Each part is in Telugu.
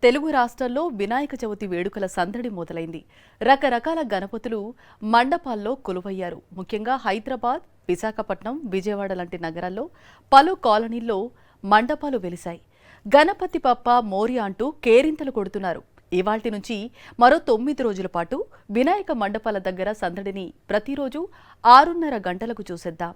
తెలుగు రాష్ట్రాల్లో వినాయక చవితి వేడుకల సందడి మొదలైంది. రకరకాల గణపతులు మండపాల్లో కొలువయ్యారు. ముఖ్యంగా హైదరాబాద్, విశాఖపట్నం, విజయవాడ లాంటి నగరాల్లో పలు కాలనీల్లో మండపాలు వెలిశాయి. గణపతి పప్ప మోరియా అంటూ కేరింతలు కొడుతున్నారు. ఇవాల్టి నుంచి మరో 9 రోజుల పాటు వినాయక మండపాల దగ్గర సందడిని ప్రతిరోజు 6:30 గంటలకు చూసేద్దాం.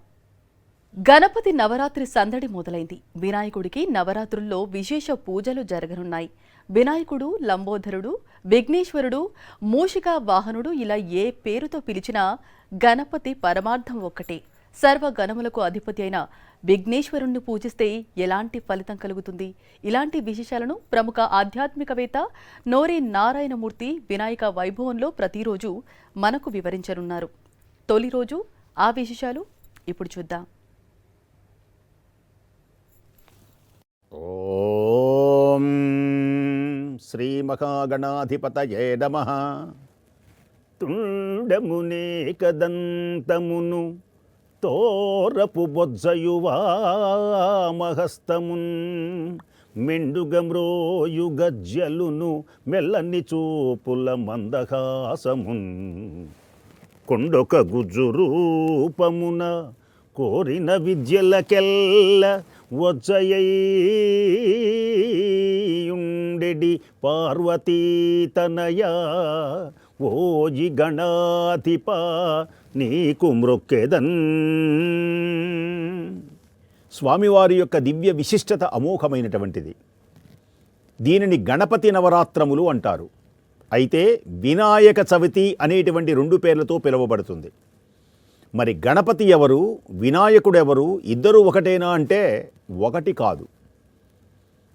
గణపతి నవరాత్రి సందడి మొదలైంది. వినాయకుడికి నవరాత్రుల్లో విశేష పూజలు జరగనున్నాయి. వినాయకుడు, లంబోదరుడు, విఘ్నేశ్వరుడు, మూషికా వాహనుడు ఇలా ఏ పేరుతో పిలిచినా గణపతి పరమార్థం ఒక్కటే. సర్వ గణములకు అధిపతి అయిన విఘ్నేశ్వరుణ్ణి పూజిస్తే ఎలాంటి ఫలితం కలుగుతుంది? ఇలాంటి విశేషాలను ప్రముఖ ఆధ్యాత్మికవేత్త నోరి నారాయణమూర్తి వినాయక వైభవంలో ప్రతిరోజు మనకు వివరించనున్నారు. తొలి రోజు ఆ విశేషాలు ఇప్పుడు చూద్దాం. ఓం శ్రీ మహాగణాధిపతయే నమః. తుండమునేకదంతమును తోరపు బొజ్జయువామహస్తమున్ మెండుగమ్రోయు గజ్జలును మెల్లని చూపుల మందహాసమున్ కొండొక గుజ్జు రూపమున కోరిన విద్యలకెల్ల వజ్జయుండెడి పార్వతీతనయా ఓజి గణాధిప నీకు మ్రొక్కెదన్. స్వామివారి యొక్క దివ్య విశిష్టత అమోఘమైనటువంటిది. దీనిని గణపతి నవరాత్రములు అంటారు. అయితే వినాయక చవితి అనేటువంటి 2 పేర్లతో పిలువబడుతుంది. మరి గణపతి ఎవరు, వినాయకుడెవరు, ఇద్దరు ఒకటేనా అంటే ఒకటి కాదు.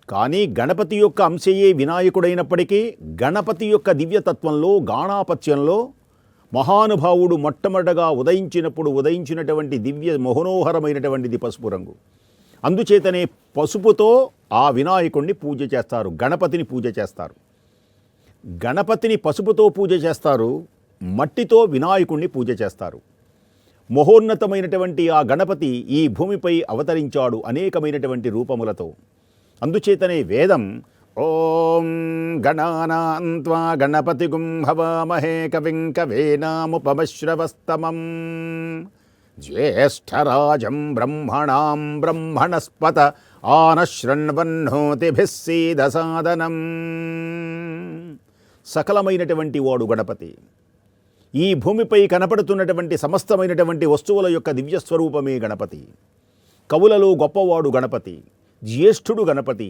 కానీ గణపతి యొక్క అంశయే వినాయకుడైనప్పటికీ గణపతి యొక్క దివ్యతత్వంలో, గాణాపత్యంలో మహానుభావుడు మొట్టమొదటగా ఉదయించినటువంటి దివ్య మహోనోహరమైనటువంటిది పసుపు రంగు. అందుచేతనే పసుపుతో ఆ వినాయకుడిని పూజ చేస్తారు, గణపతిని పూజ చేస్తారు. గణపతిని పసుపుతో పూజ చేస్తారు, మట్టితో వినాయకుడిని పూజ చేస్తారు. మహోన్నతమైనటువంటి ఆ గణపతి ఈ భూమిపై అవతరించాడు అనేకమైనటువంటి రూపములతో. అందుచేతనే వేదం ఓం గణానాం త్వా గణపతిగుం హవామహే కవిం కవీనాముపమశ్రవస్తమం జ్యేష్ఠరాజం బ్రహ్మణాం బ్రహ్మణస్పత ఆనశృణ్వన్నోతిభిः సీదసాదనం. సకలమైనటువంటి వాడు గణపతి. ఈ భూమిపై కనపడుతున్నటువంటి సమస్తమైనటువంటి వస్తువుల యొక్క దివ్యస్వరూపమే గణపతి. కవులలో గొప్పవాడు గణపతి, జ్యేష్ఠుడు గణపతి,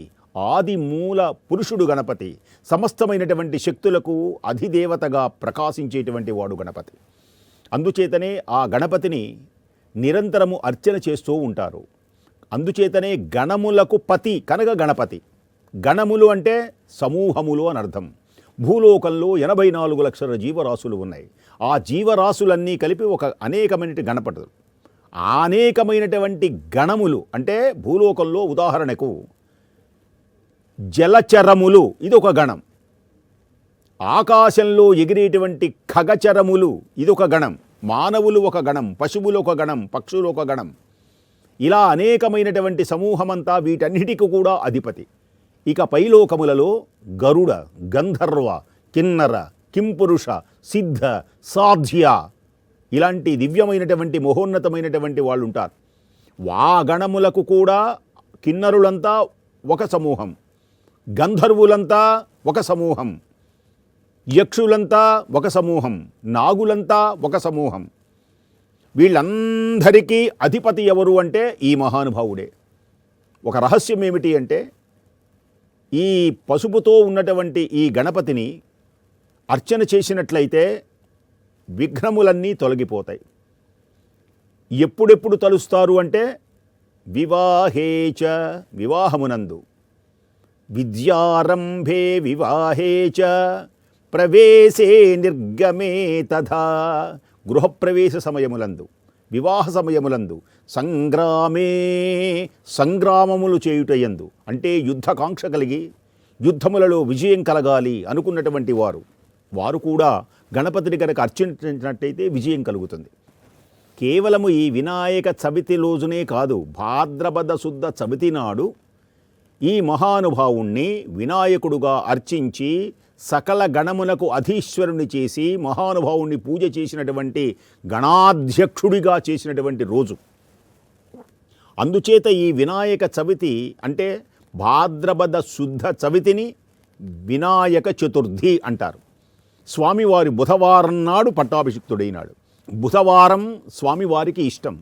ఆది మూల పురుషుడు గణపతి, సమస్తమైనటువంటి శక్తులకు అధిదేవతగా ప్రకాశించేటువంటి వాడు గణపతి. అందుచేతనే ఆ గణపతిని నిరంతరము అర్చన చేస్తూ ఉంటారు. అందుచేతనే గణములకు పతి కనుక గణపతి. గణములు అంటే సమూహములు అని అర్థం. భూలోకంలో 84 లక్షల జీవరాశులు ఉన్నాయి. ఆ జీవరాశులన్నీ కలిపి ఒక అనేకమైన గణపతులు. అనేకమైనటువంటి గణములు అంటే భూలోకంలో ఉదాహరణకు జలచరములు, ఇది ఒక గణం. ఆకాశంలో ఎగిరేటువంటి ఖగచరములు, ఇదొక గణం. మానవులు ఒక గణం, పశువులు ఒక గణం, పక్షులు ఒక గణం. ఇలా అనేకమైనటువంటి సమూహమంతా వీటన్నిటికీ కూడా అధిపతి. ఇక పైలోకములలో గరుడ, గంధర్వ, కిన్నర, కింపురుష, సిద్ధ, సాధ్య ఇలాంటి దివ్యమైనటువంటి మహోన్నతమైనటువంటి వాళ్ళు ఉంటారు. వా గణములకు కూడా కిన్నరులంతా ఒక సమూహం, గంధర్వులంతా ఒక సమూహం, యక్షులంతా ఒక సమూహం, నాగులంతా ఒక సమూహం. వీళ్ళందరికీ అధిపతి ఎవరు అంటే ఈ మహానుభావుడే. ఒక రహస్యం ఏమిటి అంటే ఈ పసుపుతో ఉన్నటువంటి ఈ గణపతిని అర్చన చేసినట్లయితే విఘ్నములన్నీ తొలగిపోతాయి. ఎప్పుడెప్పుడు తలుస్తారు అంటే వివాహేచ, వివాహమునందు, విద్యారంభే వివాహేచ, ప్రవేశే నిర్గమే తథా, గృహప్రవేశ సమయములందు, వివాహ సమయములందు, సంగ్రామే, సంగ్రామములు చేయుటయందు అంటే యుద్ధకాంక్ష కలిగి యుద్ధములలో విజయం కలగాలి అనుకున్నటువంటి వారు కూడా గణపతిని కనుక అర్చించినట్టయితే విజయం కలుగుతుంది. కేవలము ఈ వినాయక చవితి రోజునే కాదు, భాద్రపద శుద్ధ చవితి నాడు ఈ మహానుభావుణ్ణి వినాయకుడుగా అర్చించి సకల గణములకు అధీశ్వరుని చేసి మహానుభావుణ్ణి పూజ చేసినటువంటి గణాధ్యక్షుడిగా చేసినటువంటి రోజు. అందుచేత ఈ వినాయక చవితి అంటే భాద్రపద శుద్ధ చవితిని వినాయక చతుర్థి అంటారు. స్వామివారి బుధవారం నాడు పట్టాభిషిక్తుడైనాడు. బుధవారం స్వామివారికి ఇష్టం.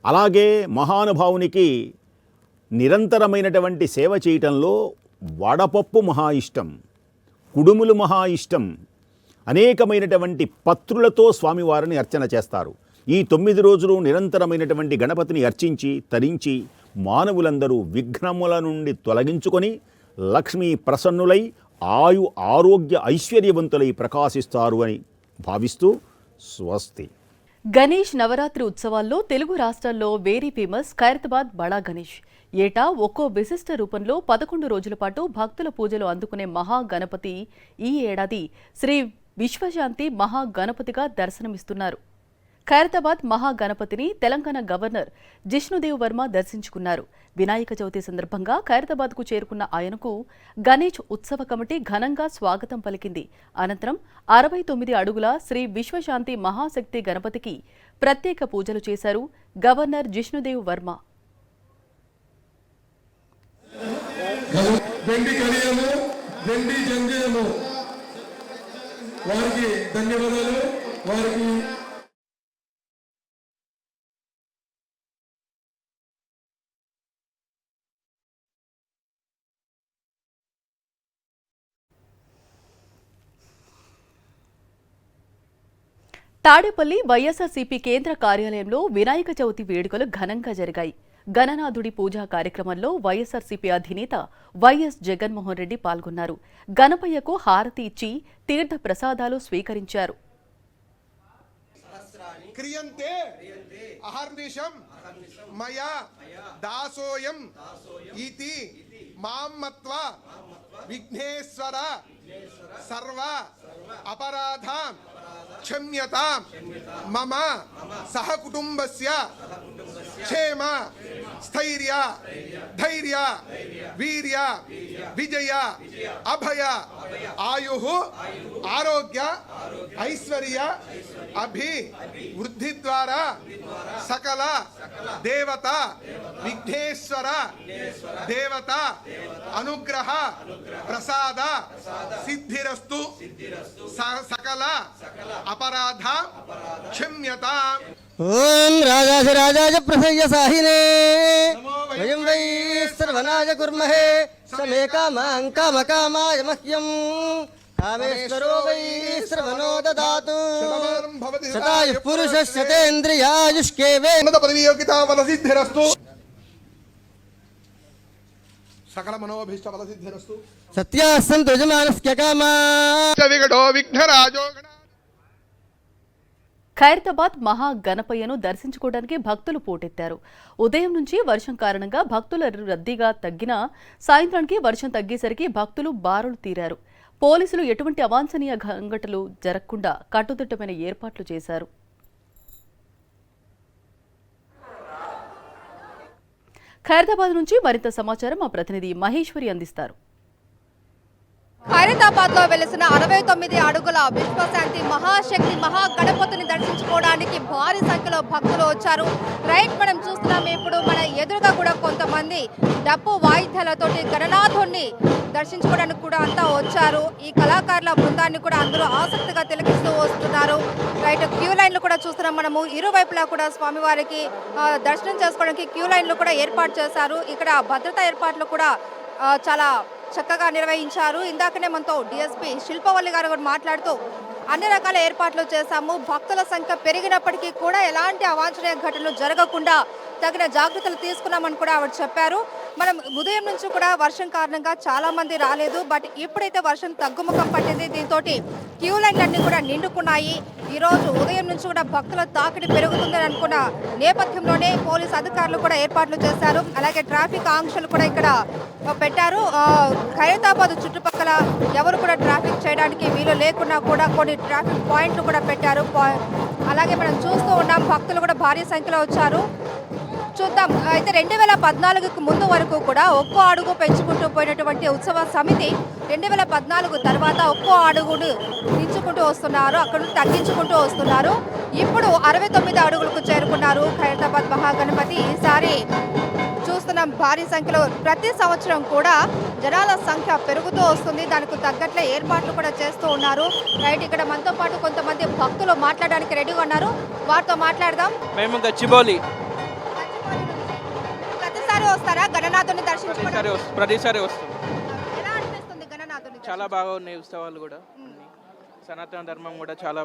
అలాగే మహానుభావునికి నిరంతరమైనటువంటి సేవ చేయటంలో వడపప్పు మహా ఇష్టం, కుడుములు మహా ఇష్టం. అనేకమైనటువంటి పత్రులతో స్వామివారిని అర్చన చేస్తారు. ఈ 9 రోజులు నిరంతరమైనటువంటి గణపతిని అర్చించి తరించి మానవులందరూ విఘ్నముల నుండి తొలగించుకొని లక్ష్మీ ప్రసన్నులై ఆయు ఆరోగ్య ఐశ్వర్యవంతులై ప్రకాశిస్తారు అని భావిస్తూ స్వస్తి. గణేష్ నవరాత్రి ఉత్సవాల్లో తెలుగు రాష్ట్రాల్లో వెరీ ఫేమస్ ఖైరతాబాద్ బడా గణేష్. ఏటా ఒక్కో విశిష్ట రూపంలో 11 రోజుల పాటు భక్తుల పూజలు అందుకునే మహాగణపతి ఈ ఏడాది శ్రీ విశ్వశాంతి మహాగణపతిగా దర్శనమిస్తున్నారు. ఖైరతాబాద్ మహాగణపతిని తెలంగాణ గవర్నర్ జిష్ణుదేవ్ వర్మ దర్శించుకున్నారు. వినాయక చవితి సందర్భంగా ఖైరతాబాద్కు చేరుకున్న ఆయనకు గణేష్ ఉత్సవ కమిటీ ఘనంగా స్వాగతం పలికింది. అనంతరం 69 అడుగుల శ్రీ విశ్వశాంతి మహాశక్తి గణపతికి ప్రత్యేక పూజలు చేశారు గవర్నర్ జిష్ణుదేవ్ వర్మ. వారికి ధన్యవాదాలు. వారికి తాడేపల్లి వైఎస్ఆర్సీపీ కేంద్ర కార్యాలయంలో వినాయక చవితి వేడుకలు ఘనంగా జరిగాయి. గణనాథుడి పూజా కార్యక్రమంలో వైఎస్ఆర్సీపీ అధినేత వైఎస్ జగన్మోహన్ రెడ్డి పాల్గొన్నారు. గణపయ్యకు హారతి ఇచ్చి తీర్థ ప్రసాదాలు స్వీకరించారు. క్రియంతే అహర్నిశం మయా దాసోయం ఇతి మాం మత్వా విఘ్నేశ్వర సర్వ అపరాధాం క్షమ్యతాం మమ సహ కుటుంబస్య క్షేమ స్థైర్య ధైర్య వీర్య విజయ అభయ ఆయుః ఆరోగ్య ఐశ్వర్య అభి వృద్ధి ద్వారా సకల దేవత విఘ్నేశ్వర దేవత అనుగ్రహ ప్రసాద సిద్ధిరస్తు సకల అపరాధ క్షమ్యతాం. ఓం రాజాధిరాజాయ ప్రసయ్య సాహినే వయం వై సర్వనాయ కుర్మహే సమే కామాం కామకామాయ మహ్యం కామేశ్వరో వై శ్రవణో దదాతు శతాయుః పురుషः శతేంద్రియాయుష్కేవే పదవియోగితా ఫలసిద్ధిరస్తు సకల మనోభీష్ట ఫలసిద్ధిరస్తు సత్యాः సంతు యజమానస్య కామాః విఘటో విఘ్నరాజో. ఖైరతాబాద్ మహాగణపయ్యను దర్శించుకోవడానికి భక్తులు పోటెత్తారు. ఉదయం నుంచి వర్షం కారణంగా భక్తుల రద్దీగా తగ్గినా సాయంత్రానికి వర్షం తగ్గేసరికి భక్తులు బారులు తీరారు. పోలీసులు ఎటువంటి అవాంఛనీయ సంఘటనలు జరగకుండా కట్టుదిట్టమైన ఏర్పాట్లు చేశారు. ఖైరతాబాద్ నుంచి మరింత సమాచారం మా ప్రతినిధి మహేశ్వరి అందిస్తారు. ఖైరతాబాద్ లో వెలిసిన 69 అడుగుల విశ్వశాంతి మహాశక్తి మహాగణపతిని దర్శించుకోవడానికి భారీ సంఖ్యలో భక్తులు వచ్చారు. రైట్, మనం చూస్తున్నాం ఇప్పుడు మన ఎదురుగా కూడా కొంతమంది డప్పు వాయిద్యాలతోటి గణనాథుణ్ణి దర్శించుకోవడానికి కూడా అంతా వచ్చారు. ఈ కళాకారుల బృందాన్ని కూడా అందరూ ఆసక్తిగా తిలకిస్తూ వస్తున్నారు. రైట్, క్యూ లైన్లు కూడా చూస్తున్నాం మనము. ఇరువైపులా కూడా స్వామివారికి దర్శనం చేసుకోవడానికి క్యూ లైన్లు కూడా ఏర్పాటు చేశారు. ఇక్కడ భద్రతా ఏర్పాట్లు కూడా చాలా చక్కగా నిర్వహించారు. ఇందాకనే మనతో డిఎస్పీ శిల్పవల్లి గారు కూడా మాట్లాడుతూ అన్ని రకాల ఏర్పాట్లు చేశాము, భక్తుల సంఖ్య పెరిగినప్పటికీ కూడా ఎలాంటి అవాంఛనీయ ఘటనలు జరగకుండా తగిన జాగ్రత్తలు తీసుకున్నామని కూడా ఆవిడ చెప్పారు. మనం ఉదయం నుంచి కూడా వర్షం కారణంగా చాలా మంది రాలేదు. బట్ ఇప్పుడైతే వర్షం తగ్గుముఖం పట్టింది. దీంతో క్యూ లైన్లన్నీ కూడా నిండుకున్నాయి. ఈరోజు ఉదయం నుంచి కూడా భక్తుల తాకిడి పెరుగుతుందని అనుకున్న నేపథ్యంలోనే పోలీసు అధికారులు కూడా ఏర్పాట్లు చేశారు. అలాగే ట్రాఫిక్ ఆంక్షలు కూడా ఇక్కడ పెట్టారు. ఖైరతాబాద్ చుట్టుపక్కల ఎవరు కూడా ట్రాఫిక్ చేయడానికి వీలు లేకున్నా కూడా కొన్ని ట్రాఫిక్ పాయింట్లు కూడా పెట్టారు. అలాగే మనం చూస్తూ ఉన్నాం, భక్తులు కూడా భారీ సంఖ్యలో వచ్చారు. చూద్దాం. అయితే 2014కు ముందు వరకు కూడా ఒక్కో అడుగు పెంచుకుంటూ పోయినటువంటి ఉత్సవ సమితి 2014 తర్వాత ఒక్కో అడుగును దించుకుంటూ వస్తున్నారు, అక్కడ నుండి తగ్గించుకుంటూ వస్తున్నారు. ఇప్పుడు 69 అడుగులకు చేరుకున్నారు ఖైరతాబాద్ మహాగణపతి. ఈసారి చూస్తున్నాం భారీ సంఖ్యలో ప్రతి సంవత్సరం కూడా జనాల సంఖ్య పెరుగుతూ వస్తుంది. దానికి తగ్గట్లే ఏర్పాట్లు కూడా చేస్తూ ఉన్నారు. రైట్, ఇక్కడ మనతో పాటు కొంతమంది భక్తులు మాట్లాడడానికి రెడీగా ఉన్నారు, వారితో మాట్లాడదాం. మేము గచ్చిబౌలి ప్రతిసారి వస్తారా గణనాథుని దర్శించుకోవడానికి? ప్రతిసారి వస్తాం. ఎలా అనిపిస్తుంది గణనాథుని? చాలా బాగా ఉన్నాయి ఉత్సవాలు కూడా. సనాతన ధర్మం కూడా చాలా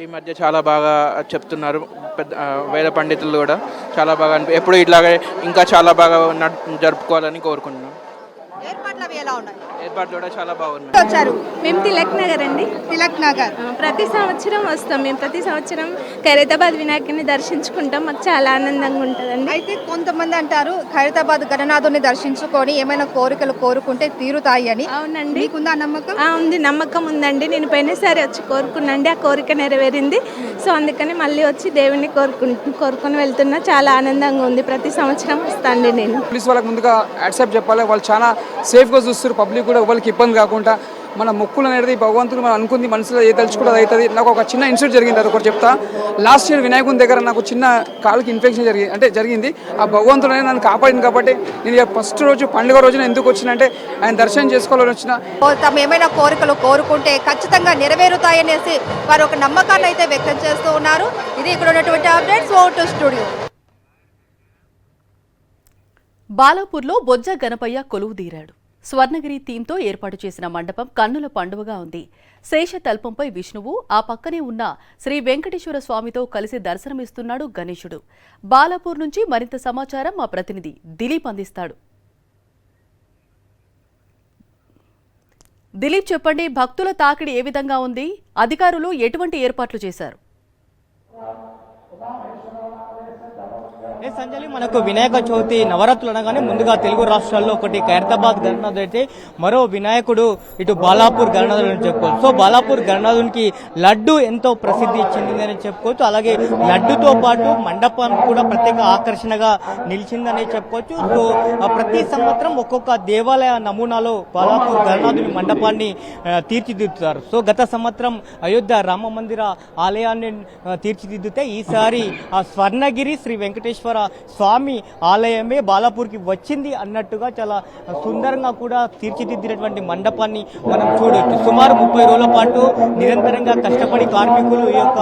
ఈ మధ్య చాలా బాగా చెప్తున్నారు పెద్ద వేద పండితులు కూడా. చాలా బాగా ఎప్పుడు ఇట్లాగే ఇంకా చాలా బాగా జరుపుకోవాలని కోరుకుంటున్నాం. ఏర్పాట్లు అవి ఎలా ఉన్నాయి? ఏర్పాట్లు కూడా చాలా బాగున్నాయి. వచ్చారు మేము తిలక్ నగర్ అండి. తిలక్ నగర్ ప్రతి సంవత్సరం వస్తాం. మేము ప్రతి సంవత్సరం ఖైరతాబాద్ వినాయకుని దర్శించుకుంటాం. మాకు చాలా ఆనందంగా ఉంటుందండి. అయితే కొంతమంది అంటారు ఖైరతాబాద్ గణనాథుని దర్శించుకొని ఏమైనా కోరికలు కోరుకుంటే తీరుతాయి అని. అవునండి. మీకుందా నమ్మకం? ఉంది, నమ్మకం ఉందండి. నేను పోయినసారి వచ్చి కోరుకున్నాండి, ఆ కోరిక నెరవేరింది. సో అందుకని మళ్ళీ వచ్చి దేవుని కోరుకొని వెళ్తున్నా. చాలా ఆనందంగా ఉంది. ప్రతి సంవత్సరం వస్తాండి నేను. పోలీస్ వాళ్ళకి ముందుగా యాక్సెప్ట్ చెప్పాలి. వాళ్ళు చాలా సేఫ్గా చూస్తారు. పబ్లిక్ కూడా ఎవరికి ఇబ్బంది కాకుండా మన మొక్కులు అనేది భగవంతుడు మనం అనుకుంది మనసులో ఏ తలుచుకుంటే అది అవుతుంది. నాకు ఒక చిన్న ఇన్సిడెంట్ జరిగింది, అది ఒకటి చెప్తా. లాస్ట్ ఇయర్ వినాయకుని దగ్గర నాకు చిన్న కాలుకి ఇన్ఫెక్షన్ జరిగింది. ఆ భగవంతుడు అనేది నన్ను కాపాడింది. కాబట్టి నేను ఫస్ట్ రోజు పండుగ రోజున ఎందుకు వచ్చినంటే ఆయన దర్శనం చేసుకోవాలని వచ్చిన. తమ ఏమైనా కోరికలు కోరుకుంటే ఖచ్చితంగా నెరవేరుతాయనేసి వారు ఒక నమ్మకాన్ని అయితే వ్యక్తం చేస్తూ ఉన్నారు. ఇది ఇక్కడ ఉన్నటువంటి అప్డేట్స్. Over to studio. బాలాపూర్లో బొజ్జ గణపయ్య కొలువుదీరాడు. స్వర్ణగిరి థీమ్తో ఏర్పాటు చేసిన మండపం కన్నుల పండువగా ఉంది. శేషతల్పంపై విష్ణువు, ఆ పక్కనే ఉన్న శ్రీ వెంకటేశ్వర స్వామితో కలిసి దర్శనమిస్తున్నాడు గణేశుడు. బాలాపూర్ నుంచి మరింత సమాచారం మా ప్రతినిధి దిలీప్ అందిస్తాడు. దిలీప్, చెప్పండి, భక్తుల తాకిడి ఏ విధంగా ఉంది? అధికారులు ఎటువంటి ఏర్పాట్లు చేశారు? సంజలి, మనకు వినాయక చవితి నవరాత్రులు అనగానే ముందుగా తెలుగు రాష్ట్రాల్లో ఒకటి ఖైరతాబాద్ గణనాథుడు అయితే మరో వినాయకుడు ఇటు బాలాపూర్ గణనాథుడు అని చెప్పుకోవచ్చు. సో బాలాపూర్ గణనాథునికి లడ్డు ఎంతో ప్రసిద్ధి చెందిందని చెప్పుకోవచ్చు. అలాగే లడ్డుతో పాటు మండపం కూడా ప్రత్యేక ఆకర్షణగా నిలిచిందని చెప్పుకోవచ్చు. సో ప్రతి సంవత్సరం ఒక్కొక్క దేవాలయ నమూనాలో బాలాపూర్ గణనాథుని మండపాన్ని తీర్చిదిద్దుతారు. సో గత సంవత్సరం అయోధ్య రామ మందిర ఆలయాన్ని తీర్చిదిద్దితే ఈసారి ఆ స్వర్ణగిరి శ్రీ వెంకటేశ్వర స్వామి ఆలయమే బాలాపూర్కి వచ్చింది అన్నట్టుగా చాలా సుందరంగా కూడా తీర్చిదిద్దినటువంటి మండపాన్ని మనం చూడొచ్చు. సుమారు 30 రోజుల పాటు నిరంతరంగా కష్టపడి కార్మికులు ఈ యొక్క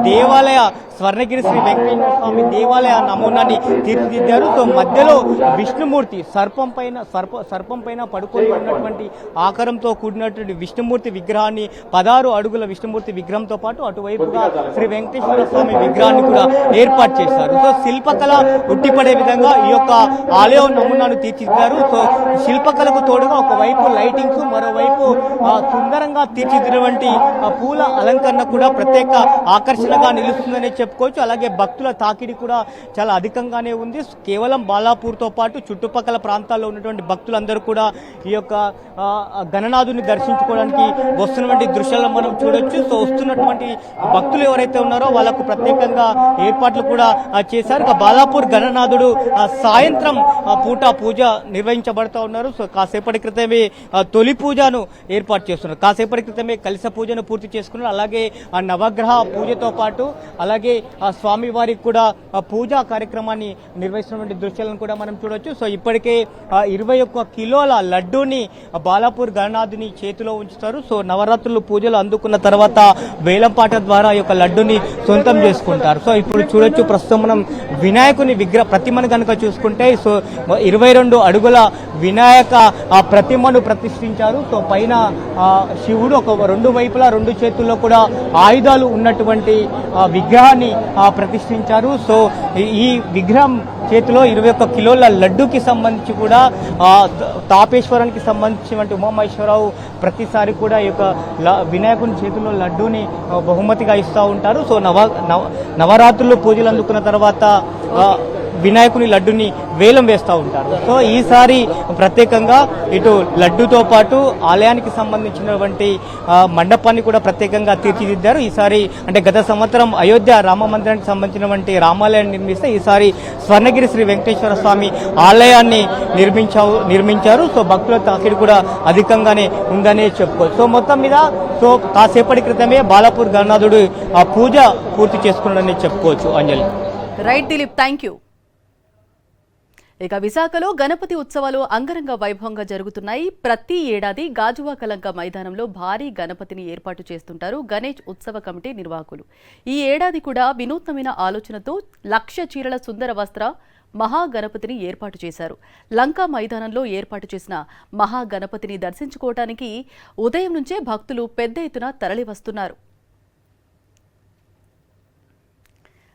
దేవాలయ స్వర్ణగిరి శ్రీ వెంకటేశ్వర స్వామి దేవాలయ నమూనాన్ని తీర్చిదిద్దారు. సో మధ్యలో విష్ణుమూర్తి సర్పం పైన పడుకొని ఉన్నటువంటి ఆకారంతో కూడినటువంటి విష్ణుమూర్తి విగ్రహాన్ని 16 అడుగుల విష్ణుమూర్తి విగ్రహంతో పాటు అటువైపుగా శ్రీ వెంకటేశ్వర స్వామి విగ్రహాన్ని కూడా ఏర్పాటు చేశారు. సో శిల్పకళ ఉట్టిపడే విధంగా ఈ యొక్క ఆలయం నమూనాను తీర్చిదిద్దారు. సో శిల్పకళకు తోడుగా ఒకవైపు లైటింగ్స్, మరోవైపు సుందరంగా తీర్చిదిద్దినటువంటి పూల అలంకరణ కూడా ప్రత్యేక ఆకర్షణగా నిలుస్తుందని చెప్పుకోవచ్చు. అలాగే భక్తుల తాకిడి కూడా చాలా అధికంగానే ఉంది. కేవలం బాలాపూర్తో పాటు చుట్టుపక్కల ప్రాంతాల్లో ఉన్నటువంటి భక్తులందరూ కూడా ఈ యొక్క గణనాథుని దర్శించుకోవడానికి వస్తున్నటువంటి దృశ్యాలను మనం చూడొచ్చు. సో వస్తున్నటువంటి భక్తులు ఎవరైతే ఉన్నారో వాళ్ళకు ప్రత్యేకంగా ఏర్పాట్లు కూడా చేశారు. బాలాపూర్ గణనాథుడు సాయంత్రం పూట పూజ నిర్వహించబడతా ఉన్నారు. సో కాసేపటి క్రితమే తొలి పూజను ఏర్పాటు చేస్తున్నారు. కాసేపటి క్రితమే కలశ పూజను పూర్తి చేసుకున్నారు. అలాగే ఆ నవగ్రహ పూజతో పాటు అలాగే ఆ స్వామి వారికి కూడా పూజా కార్యక్రమాన్ని నిర్వహిస్తున్నటువంటి దృశ్యాలను కూడా మనం చూడొచ్చు. సో ఇప్పటికే 21 కిలోల లడ్డూని బాలాపూర్ గణనాథుని చేతిలో ఉంచుతారు. సో నవరాత్రులు పూజలు అందుకున్న తర్వాత వేలంపాట ద్వారా ఈ యొక్క లడ్డూని సొంతం చేసుకుంటారు. సో ఇప్పుడు చూడొచ్చు, ప్రస్తుతం మనం వినాయకుని విగ్రహ ప్రతిమను కనుక చూసుకుంటే సో 22 అడుగుల వినాయక ప్రతిమను ప్రతిష్ఠించారు. సో పైన శివుడు ఒక 2 వైపులా 2 చేతుల్లో కూడా ఆయుధాలు ఉన్నటువంటి విగ్రహాన్ని ప్రతిష్ఠించారు. సో ఈ విగ్రహం చేతిలో 21 కిలోల లడ్డూకి సంబంధించి కూడా తాపేశ్వరానికి సంబంధించినటువంటి ఉమామహేశ్వరరావు ప్రతిసారి కూడా ఈ యొక్క వినాయకుని చేతిలో లడ్డూని బహుమతిగా ఇస్తూ ఉంటారు. సో నవరాత్రులు పూజలు అందుకున్న తర్వాత వినాయకుని లడ్డుని వేలం వేస్తూ ఉంటారు. సో ఈసారి ప్రత్యేకంగా ఇటు లడ్డుతో పాటు ఆలయానికి సంబంధించినటువంటి మండపాన్ని కూడా ప్రత్యేకంగా తీర్చిదిద్దారు. ఈసారి అంటే గత సంవత్సరం అయోధ్య రామ మందిరానికి సంబంధించినటువంటి రామాలయాన్ని నిర్మిస్తే ఈసారి స్వర్ణగిరి శ్రీ వెంకటేశ్వర స్వామి ఆలయాన్ని నిర్మించారు. సో భక్తుల తాకిడి కూడా అధికంగానే ఉందనే చెప్పుకోవచ్చు. సో మొత్తం మీద సో కాసేపటి క్రితమే బాలాపూర్ గణనాథుడు ఆ పూజ పూర్తి చేసుకున్నాడని చెప్పుకోవచ్చు. Anjali. Right Dilip, thank you. ఇక విశాఖలో గణపతి ఉత్సవాలు అంగరంగ వైభవంగా జరుగుతున్నాయి. ప్రతి ఏడాది గాజువాక లంక మైదానంలో భారీ గణపతిని ఏర్పాటు చేస్తుంటారు గణేష్ ఉత్సవ కమిటీ నిర్వాహకులు. ఈ ఏడాది కూడా వినూత్నమైన ఆలోచనతో 1,00,000 చీరల సుందర వస్త్ర మహాగణపతిని ఏర్పాటు చేశారు. లంకా మైదానంలో ఏర్పాటు చేసిన మహాగణపతిని దర్శించుకోవటానికి ఉదయం నుంచే భక్తులు పెద్ద ఎత్తున తరలివస్తున్నారు.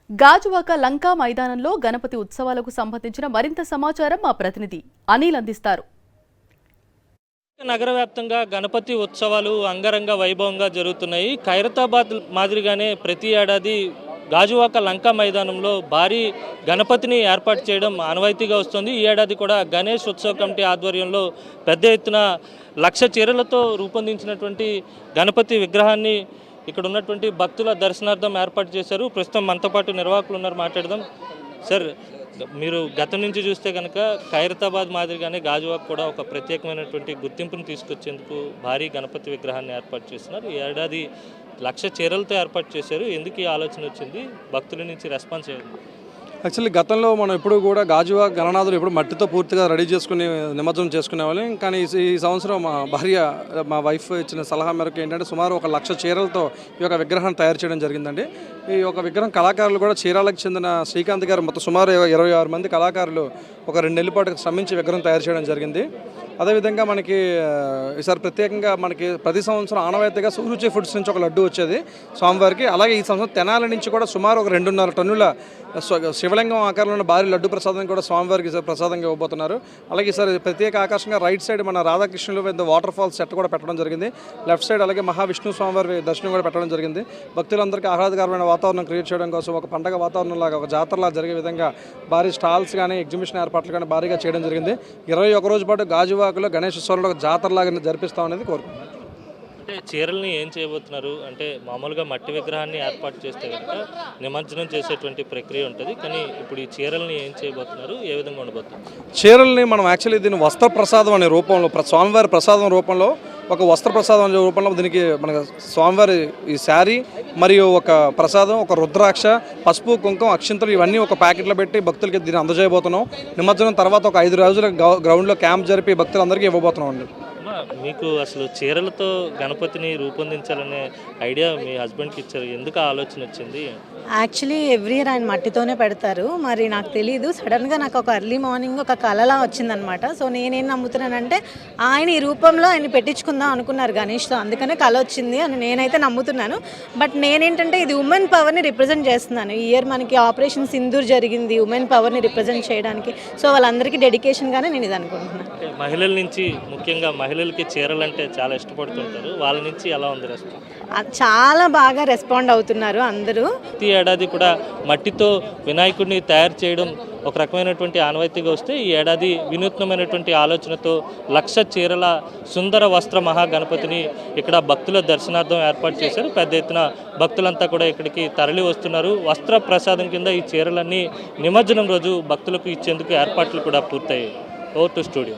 గాజువాక లంకా మైదానంలో గణపతి ఉత్సవాలకు సంబంధించిన మరింత సమాచారం మా ప్రతినిధి అనిల్ అందిస్తారు. నగర వ్యాప్తంగా గణపతి ఉత్సవాలు అంగరంగ వైభవంగా జరుగుతున్నాయి. ఖైరతాబాద్ మాదిరిగానే ప్రతి ఏడాది గాజువాక లంకా మైదానంలో భారీ గణపతిని ఏర్పాటు చేయడం ఆనవాయితీగా వస్తుంది. ఈ ఏడాది కూడా గణేష్ ఉత్సవ కమిటీ ఆధ్వర్యంలో పెద్ద ఎత్తున 1,00,000 చీరలతో రూపొందించినటువంటి గణపతి విగ్రహాన్ని ఇక్కడ ఉన్నటువంటి భక్తుల దర్శనార్థం ఏర్పాటు చేశారు. ప్రస్తుతం మనతో పాటు నిర్వాహకులు ఉన్నారు, మాట్లాడదాం. సార్, మీరు గతం నుంచి చూస్తే కనుక ఖైరతాబాద్ మాదిరిగానే గాజువాక్ కూడా ఒక ప్రత్యేకమైనటువంటి గుర్తింపును తీసుకొచ్చేందుకు భారీ గణపతి విగ్రహాన్ని ఏర్పాటు చేస్తున్నారు. ఈ ఏడాది 1,00,000 చీరలతో ఏర్పాటు చేశారు. ఎందుకు ఈ ఆలోచన వచ్చింది? భక్తుల నుంచి రెస్పాన్స్ ఏంటి? యాక్చువల్లీ గతంలో మనం ఎప్పుడు కూడా గాజువాక గణనాథులు ఎప్పుడు మట్టితో పూర్తిగా రెడీ చేసుకుని నిమజ్జనం చేసుకునేవాళ్ళం. కానీ ఈ సంవత్సరం మా వైఫ్ ఇచ్చిన సలహా మేరకు ఏంటంటే సుమారు 1,00,000 చీరలతో ఈ యొక్క విగ్రహాన్ని తయారు చేయడం జరిగిందండి. ఈ యొక్క విగ్రహం కళాకారులు కూడా చీరాలకు చెందిన శ్రీకాంత్ గారు మొత్తం సుమారు 26 మంది కళాకారులు ఒక 2 నెలల పాటు శ్రమించి విగ్రహం తయారు చేయడం జరిగింది. అదేవిధంగా మనకి ఈసారి ప్రత్యేకంగా మనకి ప్రతి సంవత్సరం ఆనవాయితీగా సురుచి ఫుడ్స్ నుంచి ఒక లడ్డు వచ్చేది స్వామివారికి. అలాగే ఈ సంవత్సరం తెనాలి నుంచి కూడా సుమారు ఒక 2.5 టన్నుల శివలింగం ఆకారంలో ఉన్న భారీ లడ్డు ప్రసాదం కూడా స్వామివారికి ప్రసాదంగా ఇవ్వబోతున్నారు. అలాగే ఈసారి ప్రత్యేక ఆకర్షణగా రైట్ సైడ్ మన రాధాకృష్ణులు వాటర్ ఫాల్స్ సెట్ కూడా పెట్టడం జరిగింది. లెఫ్ట్ సైడ్ అలాగే మహావిష్ణు స్వామివారి దర్శనం కూడా పెట్టడం జరిగింది. భక్తులందరికీ ఆహ్లాదకరమైన వాతావరణం క్రియేట్ చేయడం కోసం ఒక పండగ వాతావరణం లాగా ఒక జాతరలా జరిగే విధంగా భారీ స్టాల్స్ కానీ ఎగ్జిబిషన్ ఏర్పాట్లు కానీ భారీగా చేయడం జరిగింది. 21 రోజు పాటు గాజువాకలో గణేష్ ఉత్సవంలో ఒక జాతరలాగా జరిపిస్తామనేది కోరుకుంటున్నాను. అంటే చీరల్ని ఏం చేయబోతున్నారు అంటే మామూలుగా మట్టి విగ్రహాన్ని ఏర్పాటు చేస్తే కనుక నిమజ్జనం చేసేటువంటి ప్రక్రియ ఉంటుంది. కానీ ఇప్పుడు ఈ చీరల్ని ఏం చేయబోతున్నారు, ఏ విధంగా ఉండబోతున్నారు? చీరల్ని మనం యాక్చువల్లీ దీన్ని వస్త్ర ప్రసాదం అనే రూపంలో స్వామివారి ప్రసాదం రూపంలో ఒక వస్త్ర ప్రసాదం అనే రూపంలో దీనికి మన స్వామివారి ఈ శారీ మరియు ఒక ప్రసాదం, ఒక రుద్రాక్ష, పసుపు, కుంకుమ, అక్షింతలు ఇవన్నీ ఒక ప్యాకెట్లో పెట్టి భక్తులకి దీన్ని అందజేయబోతున్నాం. నిమజ్జనం తర్వాత ఒక 5 రోజుల గ్రౌండ్లో క్యాంప్ జరిపి భక్తులందరికీ ఇవ్వబోతున్నాం అండి. మీకు అసలు చీరలతో గణపతిని రూపొందించాలనే ఐడియా మీ హస్బెండ్కి ఇచ్చారు, ఎందుకు ఆలోచన వచ్చింది? యాక్చువల్లీ ఎవ్రీ ఇయర్ ఆయన మట్టితోనే పెడతారు. మరి నాకు తెలీదు, సడన్గా నాకు ఒక ఎర్లీ మార్నింగ్ ఒక కళలా వచ్చిందనమాట. సో నేనేం నమ్ముతున్నానంటే ఆయన ఈ రూపంలో ఆయన పెట్టించుకుందాం అనుకున్నారు గణేష్తో, అందుకనే కళ వచ్చింది అని నేనైతే నమ్ముతున్నాను. బట్ నేనేంటంటే ఇది ఉమెన్ పవర్ని రిప్రజెంట్ చేస్తున్నాను. ఈ ఇయర్ మనకి ఆపరేషన్ సింధూర్ జరిగింది ఉమెన్ పవర్ని రిప్రజెంట్ చేయడానికి. సో వాళ్ళందరికీ డెడికేషన్గానే నేను ఇది అనుకుంటున్నాను. మహిళల నుంచి ముఖ్యంగా మహిళలకి చీరలంటే చాలా ఇష్టపడుతుంటారు, వాళ్ళ నుంచి ఎలా ఉంది రెస్పాన్స్? చాలా బాగా రెస్పాండ్ అవుతున్నారు అందరూ. ప్రతి ఏడాది కూడా మట్టితో వినాయకుడిని తయారు చేయడం ఒక రకమైనటువంటి ఆనవాయితీగా వస్తే ఈ ఏడాది వినూత్నమైనటువంటి ఆలోచనతో 1,00,000 చీరల సుందర వస్త్ర మహాగణపతిని ఇక్కడ భక్తుల దర్శనార్థం ఏర్పాటు చేశారు. పెద్ద ఎత్తున భక్తులంతా కూడా ఇక్కడికి తరలి వస్తున్నారు. వస్త్ర ప్రసాదం కింద ఈ చీరలన్నీ నిమజ్జనం రోజు భక్తులకు ఇచ్చేందుకు ఏర్పాట్లు కూడా పూర్తయ్యాయి. Over to studio.